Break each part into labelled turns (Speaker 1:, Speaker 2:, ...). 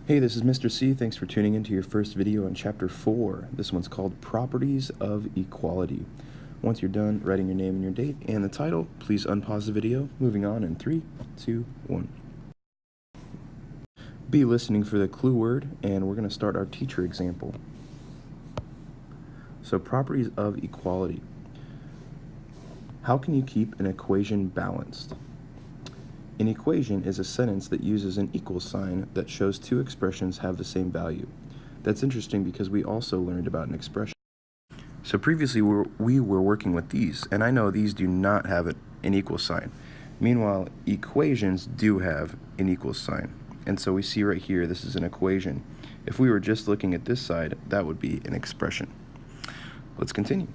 Speaker 1: Hey, this is Mr. C. Thanks for tuning into your first video on Chapter 4. This one's called Properties of Equality. Once you're done writing your name and your date and the title, please unpause the video. Moving on in 3, 2, 1. Be listening for the clue word, and we're going to start our teacher example. So, properties of equality. How can you keep an equation balanced? An equation is a sentence that uses an equal sign that shows two expressions have the same value. That's interesting because we also learned about an expression. So previously we were working with these, and I know these do not have an equal sign. Meanwhile, equations do have an equal sign. And so we see right here, this is an equation. If we were just looking at this side, that would be an expression. Let's continue.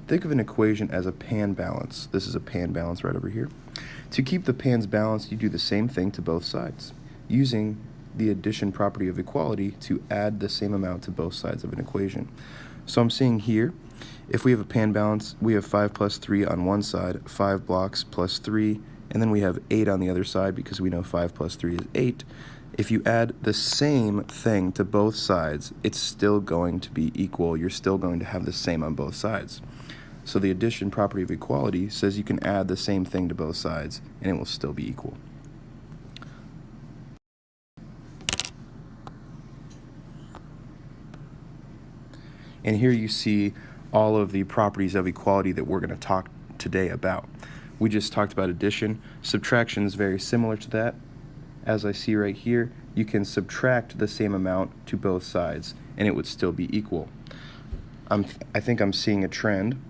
Speaker 1: Think of an equation as a pan balance. This is a pan balance right over here. To keep the pans balanced, you do the same thing to both sides, using the addition property of equality to add the same amount to both sides of an equation. So I'm seeing here, if we have a pan balance, we have 5 plus 3 on one side, 5 blocks plus 3, and then we have 8 on the other side because we know 5 plus 3 is 8. If you add the same thing to both sides, it's still going to be equal. You're still going to have the same on both sides. So the addition property of equality says you can add the same thing to both sides and it will still be equal. And here you see all of the properties of equality that we're going to talk today about. We just talked about addition. Subtraction is very similar to that. As I see right here, you can subtract the same amount to both sides and it would still be equal. I think I'm seeing a trend.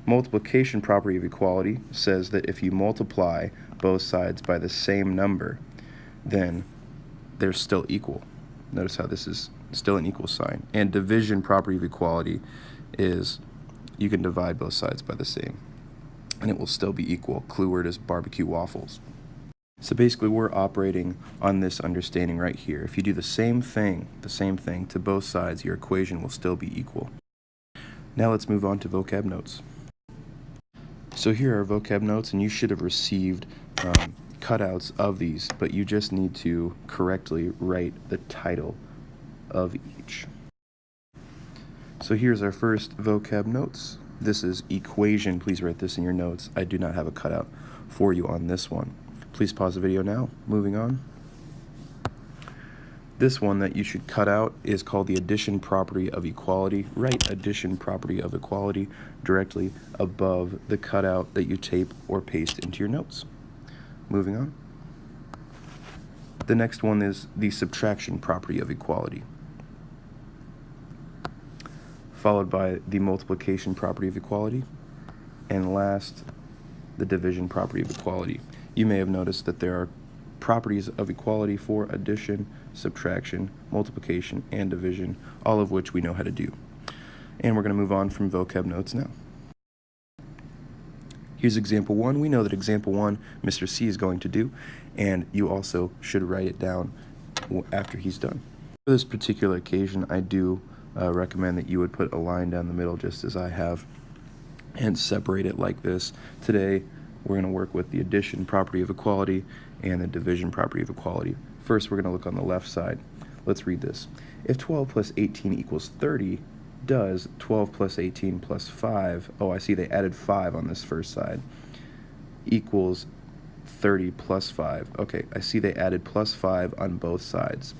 Speaker 1: Multiplication property of equality says that if you multiply both sides by the same number, then they're still equal. Notice how this is still an equal sign. And division property of equality is you can divide both sides by the same, and it will still be equal. Clue word is barbecue waffles. So basically we're operating on this understanding right here. If you do the same thing to both sides, your equation will still be equal. Now let's move on to Vocabnotes. So here are Vocabnotes, and you should have received cutouts of these, but you just need to correctly write the title of each. So here's our first Vocabnotes. This is equation. Please write this in your notes. I do not have a cutout for you on this one. Please pause the video now. Moving on. This one that you should cut out is called the addition property of equality. Write addition property of equality directly above the cutout that you tape or paste into your notes. Moving on. The next one is the subtraction property of equality, followed by the multiplication property of equality, and last, the division property of equality. You may have noticed that there are properties of equality for addition, subtraction, multiplication, and division, all of which we know how to do. And we're going to move on from Vocabnotes now. Here's example 1. We know that example 1 Mr. C is going to do, and you also should write it down after he's done. For this particular occasion, I do recommend that you would put a line down the middle just as I have and separate it like this. Today, we're going to work with the addition property of equality and the division property of equality. First, we're going to look on the left side. Let's read this. If 12 plus 18 equals 30, does 12 plus 18 plus 5, oh, I see they added 5 on this first side, equals 30 plus 5. Okay, I see they added plus 5 on both sides.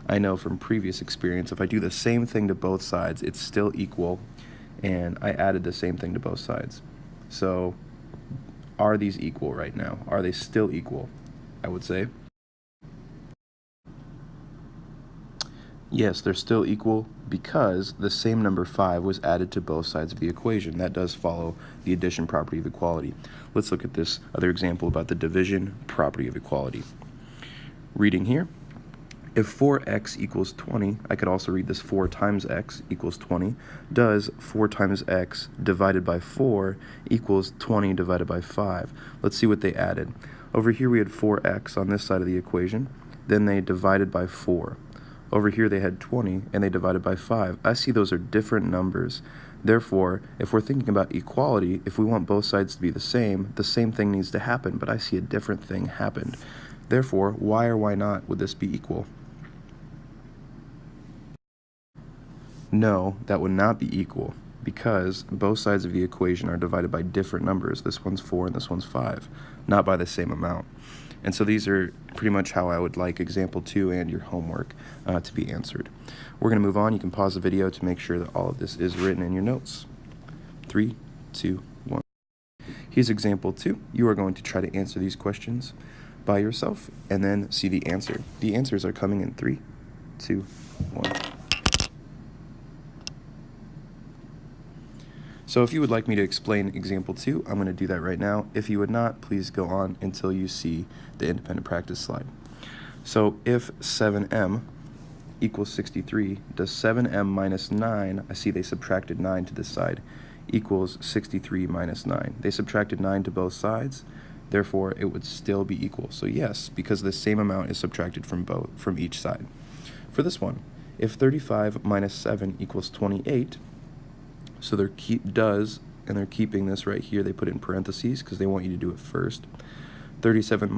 Speaker 1: I know from previous experience, if I do the same thing to both sides, it's still equal, and I added the same thing to both sides. So, are these equal right now? Are they still equal? I would say yes, they're still equal because the same number 5 was added to both sides of the equation. That does follow the addition property of equality. Let's look at this other example about the division property of equality. Reading here, if 4x equals 20, I could also read this 4 times x equals 20. Does 4 times x divided by 4 equals 20 divided by 5? Let's see what they added. Over here we had 4x on this side of the equation. Then they divided by 4. Over here they had 20 and they divided by 5. I see those are different numbers. Therefore, if we're thinking about equality, if we want both sides to be the same thing needs to happen, but I see a different thing happened. Therefore, why or why not would this be equal? No, that would not be equal because both sides of the equation are divided by different numbers. This one's 4 and this one's 5, not by the same amount. And so these are pretty much how I would like example 2 and your homework to be answered. We're going to move on. You can pause the video to make sure that all of this is written in your notes. 3, 2, 1. Here's example 2. You are going to try to answer these questions by yourself and then see the answer. The answers are coming in 3, 2, 1. So if you would like me to explain example 2, I'm going to do that right now. If you would not, please go on until you see the independent practice slide. So if 7m equals 63, does 7m minus 9, I see they subtracted 9 to this side, equals 63 minus 9. They subtracted 9 to both sides, therefore it would still be equal. So yes, because the same amount is subtracted from each side. For this one, if 35 minus 7 equals 28, so they're keeping this right here. They put it in parentheses because they want you to do it first. 35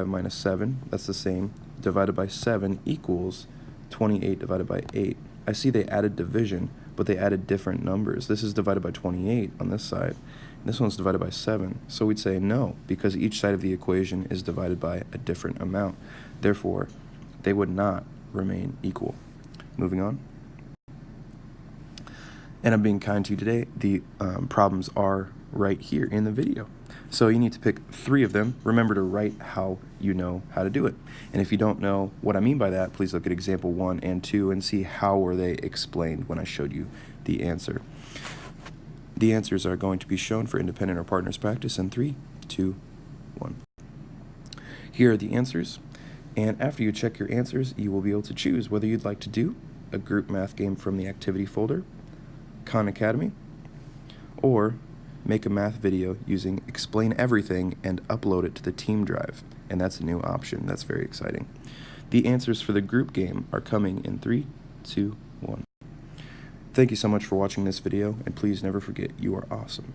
Speaker 1: minus 7, that's the same, divided by 7 equals 28 divided by 8. I see they added division, but they added different numbers. This is divided by 28 on this side. And this one's divided by 7. So we'd say no, because each side of the equation is divided by a different amount. Therefore, they would not remain equal. Moving on. And I'm being kind to you today. The problems are right here in the video. So you need to pick 3 of them. Remember to write how you know how to do it. And if you don't know what I mean by that, please look at example 1 and 2 and see how were they explained when I showed you the answer. The answers are going to be shown for independent or partners practice in 3, 2, 1. Here are the answers. And after you check your answers, you will be able to choose whether you'd like to do a group math game from the activity folder, Khan Academy, or make a math video using Explain Everything and upload it to the team drive. And that's a new option. That's very exciting. The answers for the group game are coming in 3, 2, 1. Thank you so much for watching this video, and please never forget you are awesome.